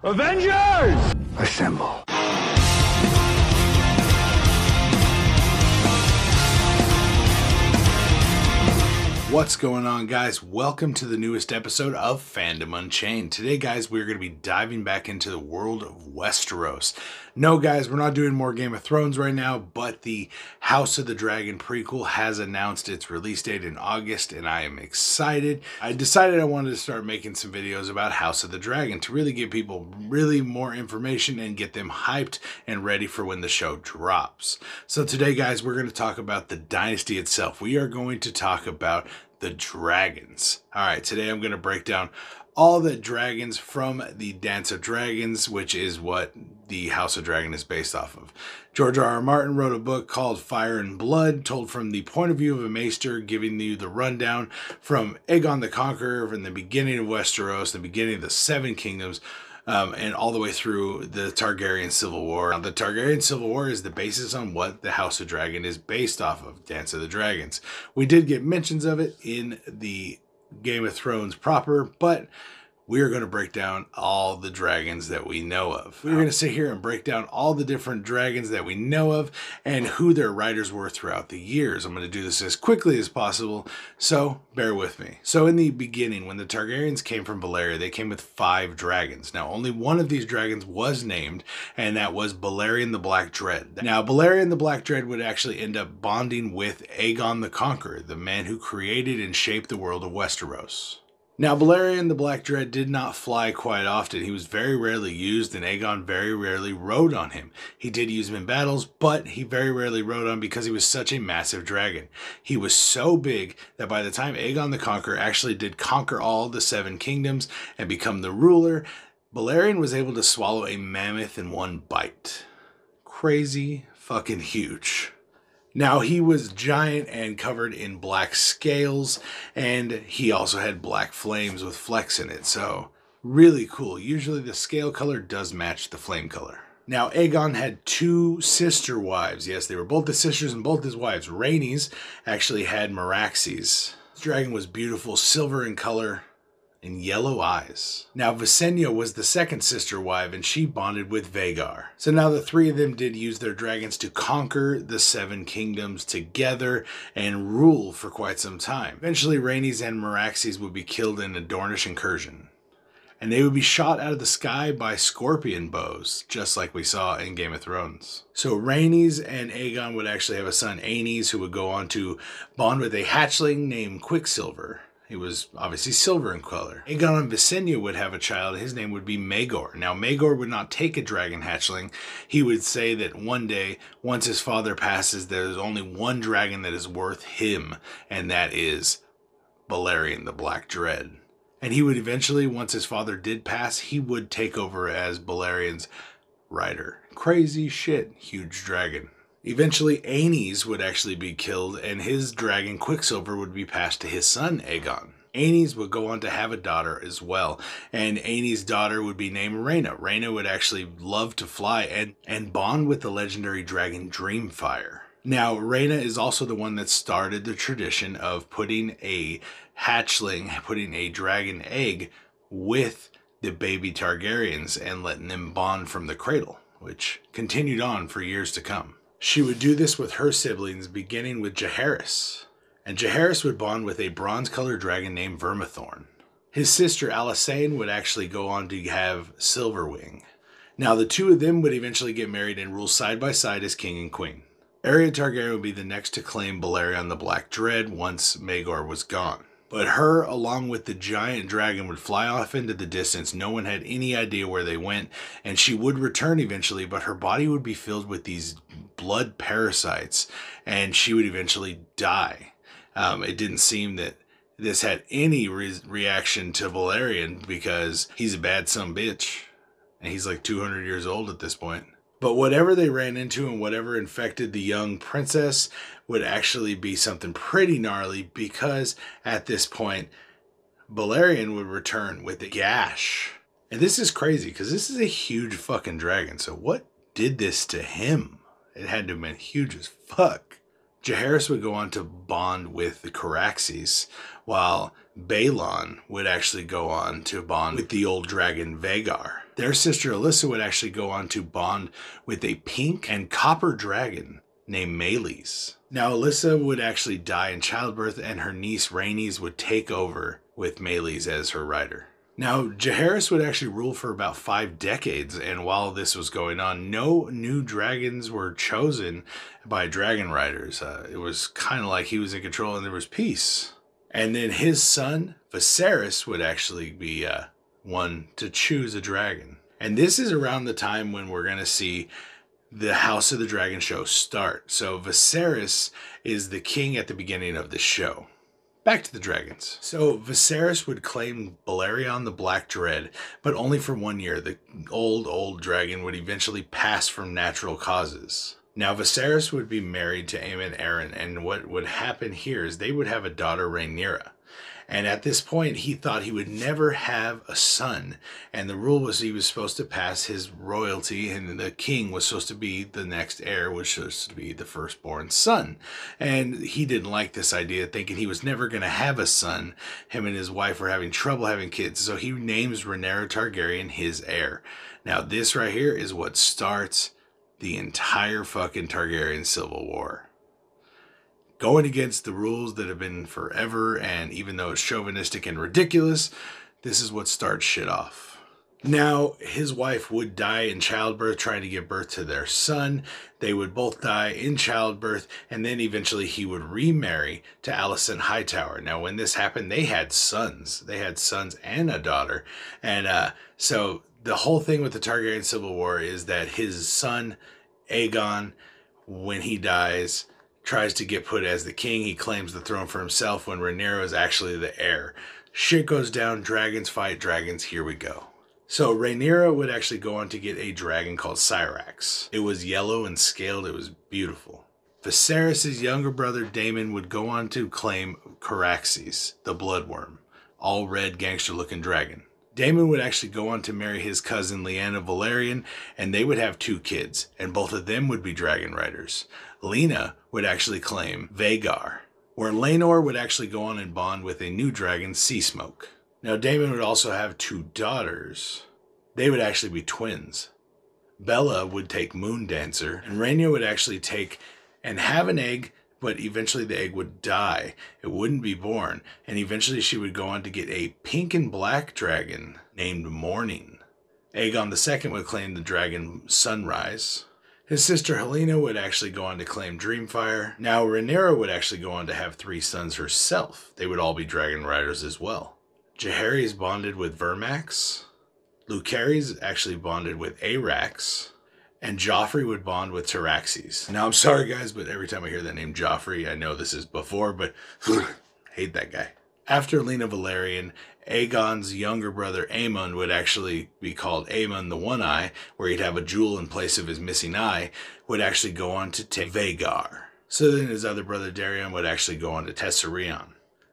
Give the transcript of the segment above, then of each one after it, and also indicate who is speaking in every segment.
Speaker 1: Avengers! Assemble.
Speaker 2: What's going on, guys? Welcome to the newest episode of Fandom Unchained. Today, guys, we're going to be diving back into the world of Westeros. No, guys, we're not doing more Game of Thrones right now, but the House of the Dragon prequel has announced its release date in August, and I am excited. I decided I wanted to start making some videos about House of the Dragon to really give people really more information and get them hyped and ready for when the show drops. So today, guys, we're going to talk about the dynasty itself. We are going to talk about the dragons. All right, today I'm going to break down all the dragons from the Dance of Dragons, which is what the House of Dragon is based off of. George R.R. Martin wrote a book called Fire and Blood, told from the point of view of a maester, giving you the rundown from Aegon the Conqueror, from the beginning of Westeros, the beginning of the Seven Kingdoms, and all the way through the Targaryen Civil War. Now, the Targaryen Civil War is the basis on what the House of Dragon is based off of, Dance of the Dragons. We did get mentions of it in the Game of Thrones proper, but we are going to break down all the dragons that we know of. We're going to sit here and break down all the different dragons that we know of and who their riders were throughout the years. I'm going to do this as quickly as possible, so bear with me. So in the beginning, when the Targaryens came from Valyria, they came with 5 dragons. Now, only one of these dragons was named, and that was Balerion the Black Dread. Now, Balerion the Black Dread would actually end up bonding with Aegon the Conqueror, the man who created and shaped the world of Westeros. Now, Balerion the Black Dread did not fly quite often. He was very rarely used, and Aegon very rarely rode on him. He did use him in battles, but he very rarely rode on him because he was such a massive dragon. He was so big that by the time Aegon the Conqueror actually did conquer all the 7 kingdoms and become the ruler, Balerion was able to swallow a mammoth in one bite. Crazy fucking huge. Now, he was giant and covered in black scales, and he also had black flames with flecks in it, so really cool. Usually the scale color does match the flame color. Now, Aegon had 2 sister wives. Yes, they were both his sisters and both his wives. Rhaenys actually had Meraxes. This dragon was beautiful, silver in color, and yellow eyes. Now, Visenya was the second sister wife, and she bonded with Vhagar. So now the 3 of them did use their dragons to conquer the 7 kingdoms together and rule for quite some time. Eventually, Rhaenys and Meraxes would be killed in a Dornish incursion, and they would be shot out of the sky by scorpion bows, just like we saw in Game of Thrones. So Rhaenys and Aegon would actually have a son, Aenys, who would go on to bond with a hatchling named Quicksilver. He was obviously silver in color. Aegon and Visenya would have a child. His name would be Maegor. Now, Maegor would not take a dragon hatchling. He would say that one day, once his father passes, there's only one dragon that is worth him, and that is Balerion the Black Dread. And he would eventually, once his father did pass, he would take over as Balerion's rider. Crazy shit, huge dragon. Eventually, Aenys would actually be killed, and his dragon Quicksilver would be passed to his son, Aegon. Aenys would go on to have a daughter as well, and Aenys' daughter would be named Rhaena. Rhaena would actually love to fly and bond with the legendary dragon Dreamfire. Now, Rhaena is also the one that started the tradition of putting a hatchling, putting a dragon egg with the baby Targaryens and letting them bond from the cradle, which continued on for years to come. She would do this with her siblings, beginning with Jaehaerys. And Jaehaerys would bond with a bronze-colored dragon named Vermithorn. His sister Alysanne would actually go on to have Silverwing. Now, the 2 of them would eventually get married and rule side by side as king and queen. Aeria Targaryen would be the next to claim Balerion the Black Dread once Maegor was gone. But her, along with the giant dragon, would fly off into the distance. No one had any idea where they went, and she would return eventually, but her body would be filled with these blood parasites, and she would eventually die. It didn't seem that this had any reaction to Balerion because he's a bad sumbitch, and he's like 200 years old at this point. But whatever they ran into and whatever infected the young princess would actually be something pretty gnarly, because at this point, Balerion would return with a gash. And this is crazy because this is a huge fucking dragon. So what did this to him? It had to have been huge as fuck. Jaehaerys would go on to bond with the Caraxes, while Balon would actually go on to bond with the old dragon Vhagar. Their sister Alyssa would actually go on to bond with a pink and copper dragon named Meleys. Now, Alyssa would actually die in childbirth, and her niece Rhaenys would take over with Meleys as her rider. Now, Jaehaerys would actually rule for about 5 decades, and while this was going on, no new dragons were chosen by dragon riders. It was kind of like he was in control and there was peace. And then his son, Viserys, would actually be one to choose a dragon. And this is around the time when we're going to see the House of the Dragon show start. So Viserys is the king at the beginning of the show. Back to the dragons. So Viserys would claim Balerion the Black Dread, but only for 1 year. The old dragon would eventually pass from natural causes. Now Viserys would be married to Aemon Arryn, and what would happen here is they would have a daughter, Rhaenyra. And at this point, he thought he would never have a son. And the rule was he was supposed to pass his royalty, and the king was supposed to be the next heir, which was to be the firstborn son. And he didn't like this idea, thinking he was never going to have a son. Him and his wife were having trouble having kids. So he names Rhaenyra Targaryen his heir. Now, this right here is what starts the entire fucking Targaryen Civil War. Going against the rules that have been forever, and even though it's chauvinistic and ridiculous, this is what starts shit off. Now, his wife would die in childbirth trying to give birth to their son. They would both die in childbirth, and then eventually he would remarry to Alicent Hightower. Now, when this happened, they had sons. They had sons and a daughter. And so the whole thing with the Targaryen Civil War is that his son, Aegon, when he dies, tries to get put as the king. He claims the throne for himself when Rhaenyra is actually the heir. Shit goes down, dragons fight dragons, here we go. So Rhaenyra would actually go on to get a dragon called Syrax. It was yellow and scaled, it was beautiful. Viserys' younger brother Daemon would go on to claim Caraxes, the bloodworm, all red gangster looking dragon. Daemon would actually go on to marry his cousin Lyanna Velaryon, and they would have 2 kids, and both of them would be dragon riders. Lena would actually claim Vhagar, where Laenor would actually go on and bond with a new dragon, Seasmoke. Now, Daemon would also have 2 daughters. They would actually be twins. Bella would take Moondancer, and Rhaenyra would actually take and have an egg, but eventually the egg would die. It wouldn't be born, and eventually she would go on to get a pink and black dragon named Morning. Aegon II would claim the dragon Sunrise. His sister Helena would actually go on to claim Dreamfire. Now Rhaenyra would actually go on to have 3 sons herself. They would all be dragon riders as well. Jaehaerys bonded with Vermax. Lucerys actually bonded with Arax. And Joffrey would bond with Tyraxes. Now, I'm sorry, guys, but every time I hear that name Joffrey, I know this is before, but hate that guy. After Lena Velaryon, Aegon's younger brother Aemon would actually be called Aemon the One-Eye, where he'd have a jewel in place of his missing eye, would actually go on to take Vhagar. So then his other brother Darion would actually go on to Tessarion.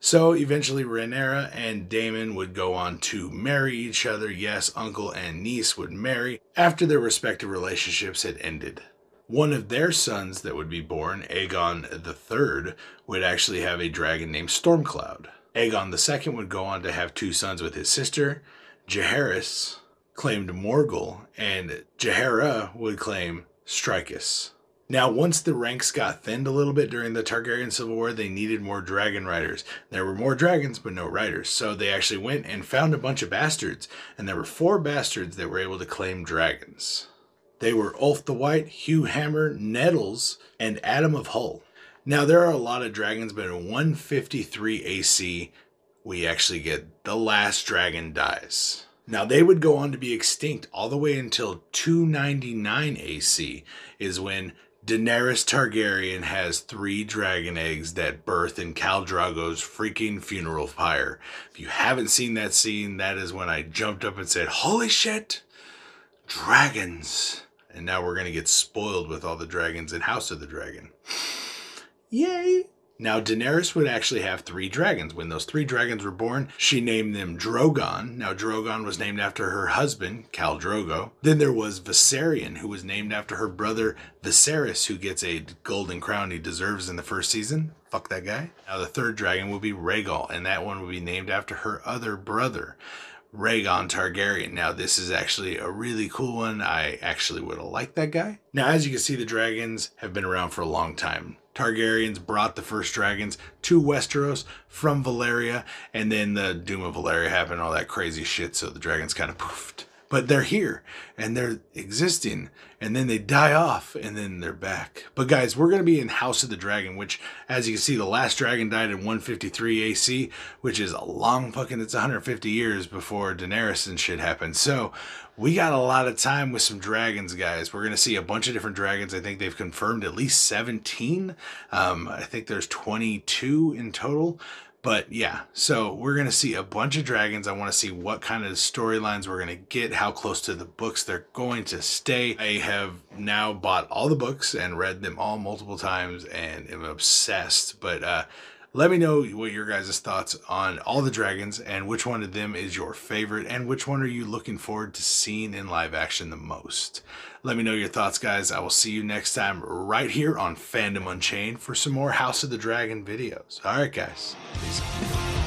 Speaker 2: So eventually Rhaenyra and Daemon would go on to marry each other. Yes, uncle and niece would marry after their respective relationships had ended. One of their sons that would be born, Aegon III, would actually have a dragon named Stormcloud. Aegon II would go on to have 2 sons with his sister. Jaehaerys claimed Morgul, and Jaehaera would claim Strykos. Now, once the ranks got thinned a little bit during the Targaryen Civil War, they needed more dragon riders. There were more dragons, but no riders. So they actually went and found a bunch of bastards, and there were 4 bastards that were able to claim dragons. They were Ulf the White, Hugh Hammer, Nettles, and Adam of Hull. Now, there are a lot of dragons, but in 153 AC, we actually get the last dragon dies. Now, they would go on to be extinct all the way until 299 AC is when Daenerys Targaryen has 3 dragon eggs that birth in Khal Drogo's freaking funeral pyre. If you haven't seen that scene, that is when I jumped up and said, holy shit, dragons. And now we're going to get spoiled with all the dragons in House of the Dragon. Yay! Now, Daenerys would actually have 3 dragons. When those 3 dragons were born, she named them Drogon. Now, Drogon was named after her husband, Khal Drogo. Then there was Viserion, who was named after her brother Viserys, who gets a golden crown he deserves in the first season. Fuck that guy. Now, the 3rd dragon will be Rhaegal, and that one will be named after her other brother, Rhaegon Targaryen. Now, this is actually a really cool one. I actually would have liked that guy. Now, as you can see, the dragons have been around for a long time. Targaryens brought the first dragons to Westeros from Valyria, and then the Doom of Valyria happened, all that crazy shit, so the dragons kind of poofed. But they're here, and they're existing, and then they die off, and then they're back. But guys, we're going to be in House of the Dragon, which, as you can see, the last dragon died in 153 AC, which is a long fucking, it's 150 years before Daenerys and shit happened. So we got a lot of time with some dragons, guys. We're going to see a bunch of different dragons. I think they've confirmed at least 17. I think there's 22 in total. But yeah, so we're going to see a bunch of dragons. I want to see what kind of storylines we're going to get, how close to the books they're going to stay. I have now bought all the books and read them all multiple times and am obsessed. But let me know what your guys' thoughts on all the dragons and which one of them is your favorite and which one are you looking forward to seeing in live action the most. Let me know your thoughts, guys. I will see you next time right here on Fandom Unchained for some more House of the Dragon videos. All right, guys. Peace out.